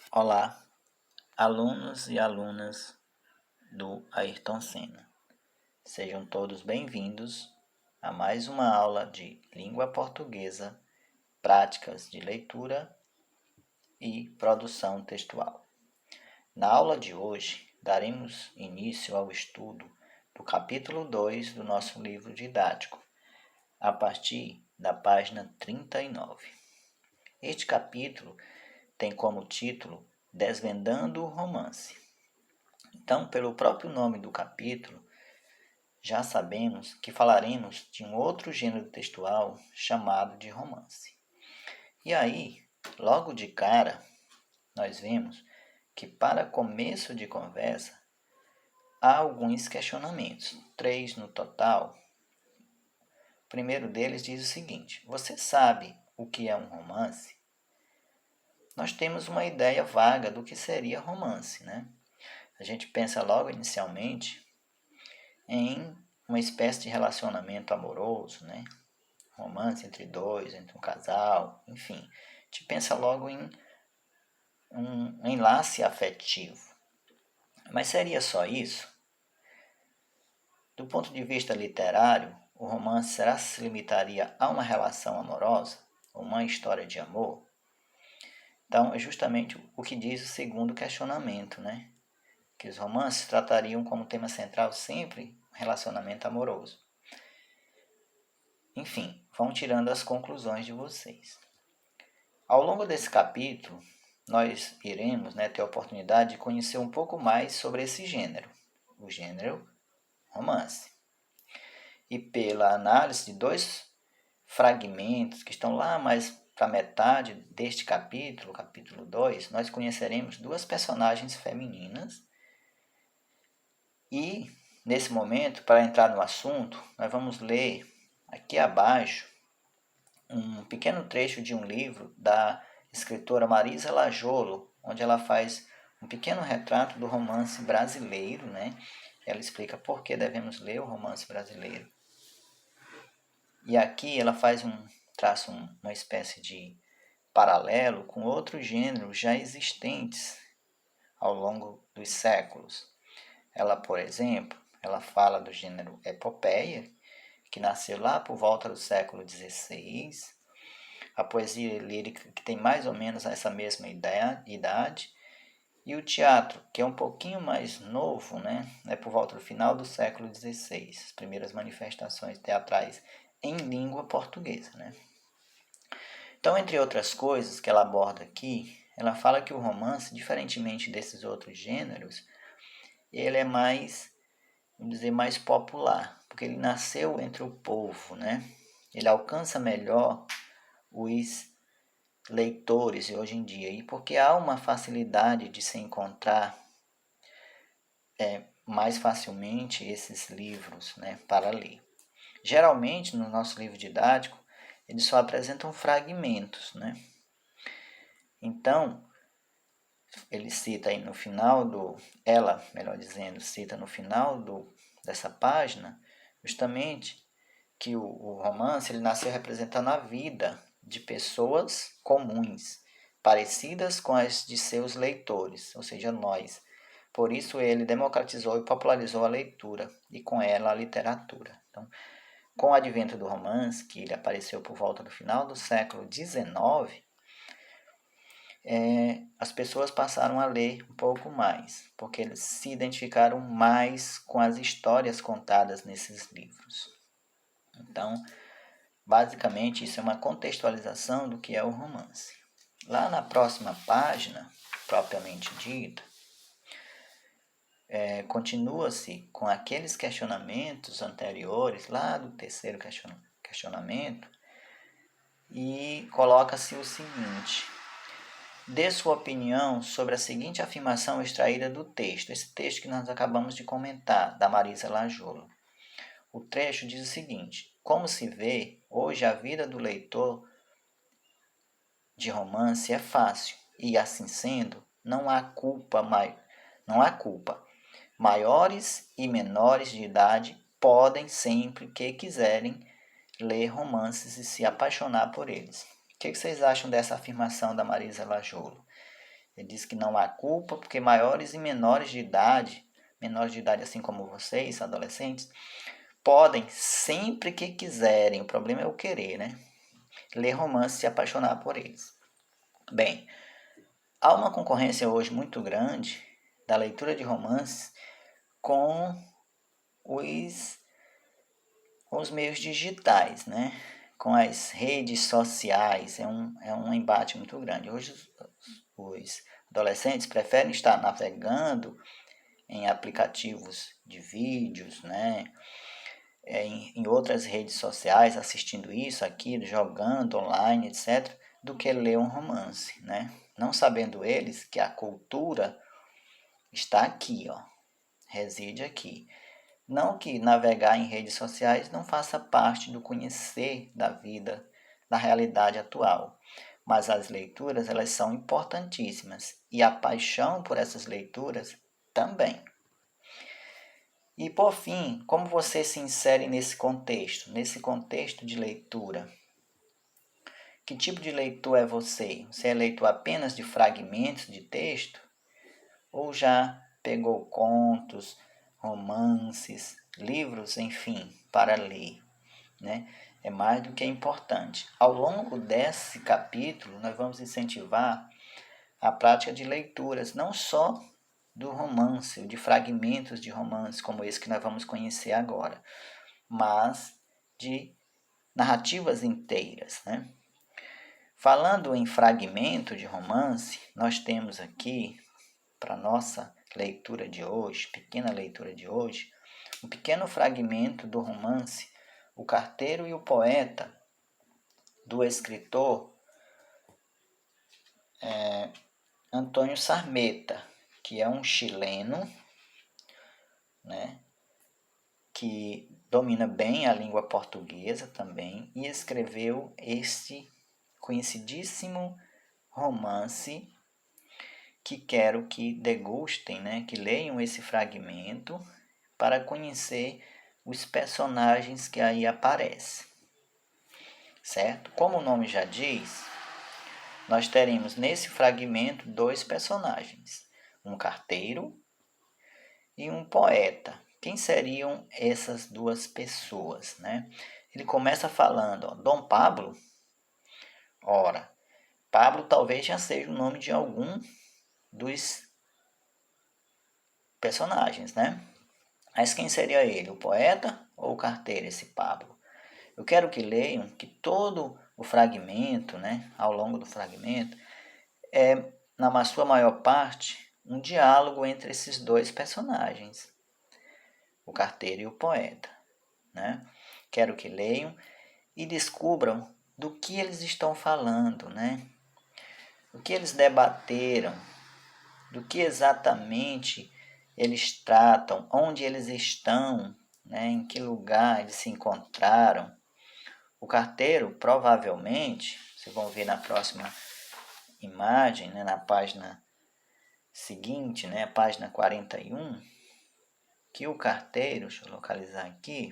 Olá, alunos e alunas do Ayrton Senna. Sejam todos bem-vindos a mais uma aula de língua portuguesa, práticas de leitura e produção textual. Na aula de hoje, daremos início ao estudo do capítulo 2 do nosso livro didático, a partir da página 39. Este capítulo tem como título Desvendando o Romance. Então, pelo próprio nome do capítulo, já sabemos que falaremos de um outro gênero textual chamado de romance. E aí, logo de cara, nós vemos que para começo de conversa, há alguns questionamentos, 3 no total. O primeiro deles diz o seguinte: você sabe o que é um romance? Nós temos uma ideia vaga do que seria romance, né? A gente pensa logo inicialmente em uma espécie de relacionamento amoroso, né? Romance entre dois, entre um casal, enfim. A gente pensa logo em um enlace afetivo. Mas seria só isso? Do ponto de vista literário, o romance será se limitaria a uma relação amorosa, uma história de amor? Então, é justamente o que diz o segundo questionamento, né? Que os romances tratariam como tema central sempre o relacionamento amoroso. Enfim, vão tirando as conclusões de vocês. Ao longo desse capítulo, nós iremos ter a oportunidade de conhecer um pouco mais sobre esse gênero, o gênero romance. E pela análise de dois fragmentos que estão lá mais para metade deste capítulo, capítulo 2, nós conheceremos duas personagens femininas. E, nesse momento, para entrar no assunto, nós vamos ler aqui abaixo um pequeno trecho de um livro da escritora Marisa Lajolo, onde ela faz um pequeno retrato do romance brasileiro, né? Ela explica por que devemos ler o romance brasileiro. E aqui ela traça uma espécie de paralelo com outros gêneros já existentes ao longo dos séculos. Ela, por exemplo, ela fala do gênero epopeia, que nasceu lá por volta do século XVI, a poesia lírica, que tem mais ou menos essa mesma idade, e o teatro, que é um pouquinho mais novo, né? É por volta do final do século XVI, as primeiras manifestações teatrais em língua portuguesa, né? Então, entre outras coisas que ela aborda aqui, ela fala que o romance, diferentemente desses outros gêneros, ele é mais, vamos dizer, mais popular, porque ele nasceu entre o povo, né? Ele alcança melhor os leitores hoje em dia, e porque há uma facilidade de se encontrar mais facilmente esses livros, né, para ler. Geralmente, no nosso livro didático, eles só apresentam fragmentos, né? Então, ele cita aí no final ela, melhor dizendo, cita no final dessa página, justamente que o romance ele nasceu representando a vida de pessoas comuns, parecidas com as de seus leitores, ou seja, nós. Por isso ele democratizou e popularizou a leitura e com ela a literatura. Então, com o advento do romance, que ele apareceu por volta do final do século XIX, as pessoas passaram a ler um pouco mais, porque eles se identificaram mais com as histórias contadas nesses livros. Então, basicamente, isso é uma contextualização do que é o romance. Lá na próxima página, propriamente dita, continua-se com aqueles questionamentos anteriores, lá do terceiro questionamento, e coloca-se o seguinte: dê sua opinião sobre a seguinte afirmação extraída do texto, esse texto que nós acabamos de comentar, da Marisa Lajolo. O trecho diz o seguinte: como se vê, hoje a vida do leitor de romance é fácil, e assim sendo, não há culpa. Maiores e menores de idade podem, sempre que quiserem, ler romances e se apaixonar por eles. O que vocês acham dessa afirmação da Marisa Lajolo? Ele diz que não há culpa, porque maiores e menores de idade assim como vocês, adolescentes, podem sempre que quiserem, o problema é o querer, né? Ler romance e se apaixonar por eles. Bem, há uma concorrência hoje muito grande da leitura de romances com os meios digitais, né? Com as redes sociais, é um embate muito grande. Hoje os adolescentes preferem estar navegando em aplicativos de vídeos, né? Em outras redes sociais, assistindo isso, aquilo, jogando online, etc., do que ler um romance, né? Não sabendo eles que a cultura está aqui, ó, reside aqui. Não que navegar em redes sociais não faça parte do conhecer da vida, da realidade atual, mas as leituras elas são importantíssimas e a paixão por essas leituras também. E por fim, como você se insere nesse contexto de leitura? Que tipo de leitor é você? Você é leitor apenas de fragmentos de texto? Ou já pegou contos, romances, livros, enfim, para ler, né? É mais do que importante. Ao longo desse capítulo, nós vamos incentivar a prática de leituras, não só do romance, de fragmentos de romance, como esse que nós vamos conhecer agora, mas de narrativas inteiras, né? Falando em fragmento de romance, nós temos aqui, para nossa leitura de hoje, pequena leitura de hoje, um pequeno fragmento do romance O Carteiro e o Poeta, do escritor Antônio Sarmeta, que é um chileno, né, que domina bem a língua portuguesa também e escreveu este conhecidíssimo romance que quero que degustem, né, que leiam esse fragmento para conhecer os personagens que aí aparecem, certo? Como o nome já diz, nós teremos nesse fragmento dois personagens, um carteiro e um poeta. Quem seriam essas duas pessoas, né? Ele começa falando, ó, Dom Pablo. Ora, Pablo talvez já seja o nome de algum dos personagens, né? Mas quem seria ele, o poeta ou o carteiro, esse Pablo? Eu quero que leiam que todo o fragmento, né, ao longo do fragmento, é, na sua maior parte, um diálogo entre esses dois personagens, o carteiro e o poeta, né? Quero que leiam e descubram do que eles estão falando, né? O que eles debateram, do que exatamente eles tratam, onde eles estão, né? Em que lugar eles se encontraram. O carteiro, provavelmente, vocês vão ver na próxima imagem, né? Na página seguinte, né? A página 41, que o carteiro, deixa eu localizar aqui,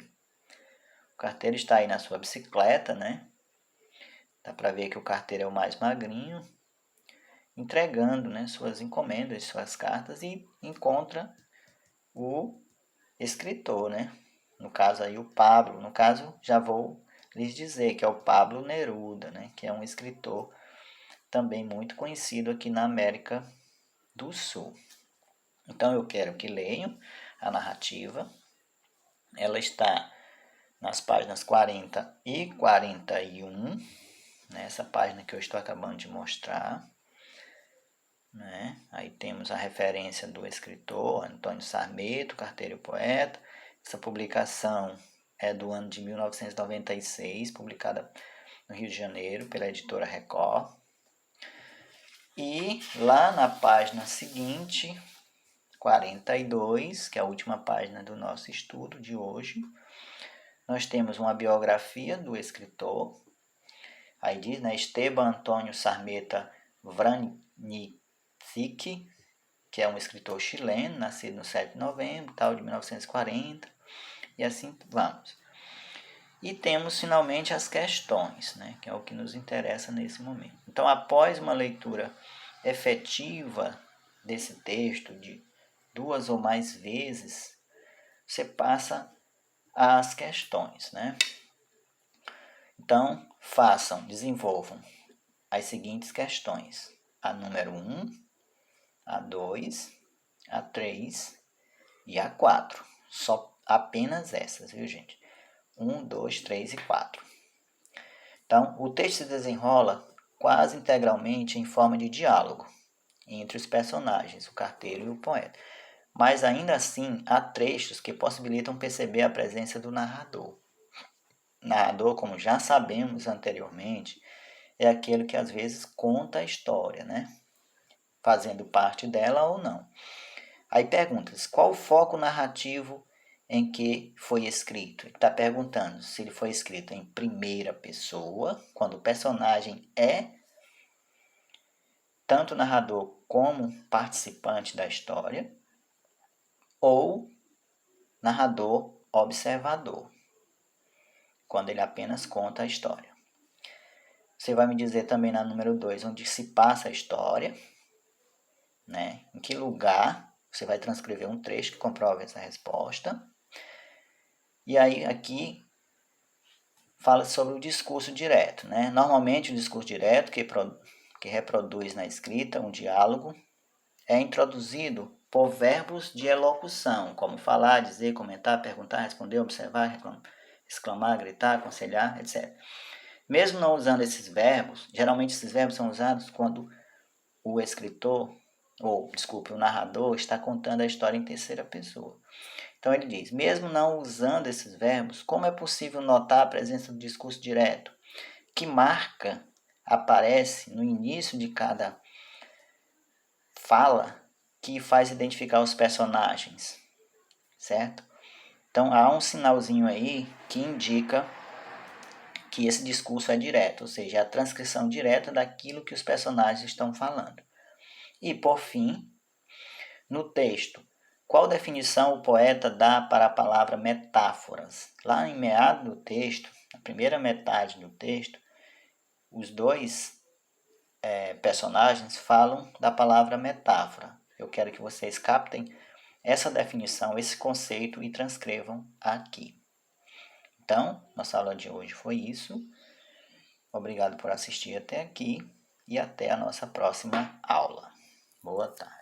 o carteiro está aí na sua bicicleta, né? Dá para ver que o carteiro é o mais magrinho, entregando, né, suas encomendas, suas cartas e encontra o escritor, né? No caso aí o Pablo, no caso já vou lhes dizer que é o Pablo Neruda, né? Que é um escritor também muito conhecido aqui na América do Sul. Então eu quero que leiam a narrativa. Ela está nas páginas 40 e 41, nessa página que eu estou acabando de mostrar. Né? Aí temos a referência do escritor Antônio Sarmeta, Carteiro e Poeta. Essa publicação é do ano de 1996, publicada no Rio de Janeiro pela editora Record. E lá na página seguinte, 42, que é a última página do nosso estudo de hoje, nós temos uma biografia do escritor. Aí diz, né, Esteban Antônio Sarmeta Vranitzky, que é um escritor chileno, nascido no 7 de novembro, tal, de 1940, e assim vamos. E temos finalmente as questões, né, que é o que nos interessa nesse momento. Então, após uma leitura efetiva desse texto, de 2 ou mais vezes, você passa as questões, né? Então, desenvolvam as seguintes questões: a número 1, a 2, a 3 e a 4. Só apenas essas, viu, gente? 1, 2, 3 e 4. Então, o texto se desenrola quase integralmente em forma de diálogo entre os personagens, o carteiro e o poeta. Mas ainda assim, há trechos que possibilitam perceber a presença do narrador. O narrador, como já sabemos anteriormente, é aquele que às vezes conta a história, né? Fazendo parte dela ou não. Aí pergunta-se, qual o foco narrativo em que foi escrito? Ele está perguntando se ele foi escrito em primeira pessoa, quando o personagem é tanto narrador como participante da história, ou narrador observador, quando ele apenas conta a história. Você vai me dizer também na número 2, onde se passa a história, né? Em que lugar você vai transcrever um trecho que comprove essa resposta. E aí aqui fala sobre o discurso direto, né? Normalmente o discurso direto, que reproduz na escrita um diálogo, é introduzido por verbos de elocução, como falar, dizer, comentar, perguntar, responder, observar, exclamar, gritar, aconselhar, etc. Mesmo não usando esses verbos, geralmente esses verbos são usados quando o escritor, o narrador está contando a história em terceira pessoa. Então ele diz, mesmo não usando esses verbos, como é possível notar a presença do discurso direto? Que marca aparece no início de cada fala que faz identificar os personagens, certo? Então há um sinalzinho aí que indica que esse discurso é direto, ou seja, é a transcrição direta daquilo que os personagens estão falando. E por fim, no texto, qual definição o poeta dá para a palavra metáforas? Lá em meado do texto, na primeira metade do texto, os dois personagens falam da palavra metáfora. Eu quero que vocês captem essa definição, esse conceito e transcrevam aqui. Então, nossa aula de hoje foi isso. Obrigado por assistir até aqui e até a nossa próxima aula. Boa tarde.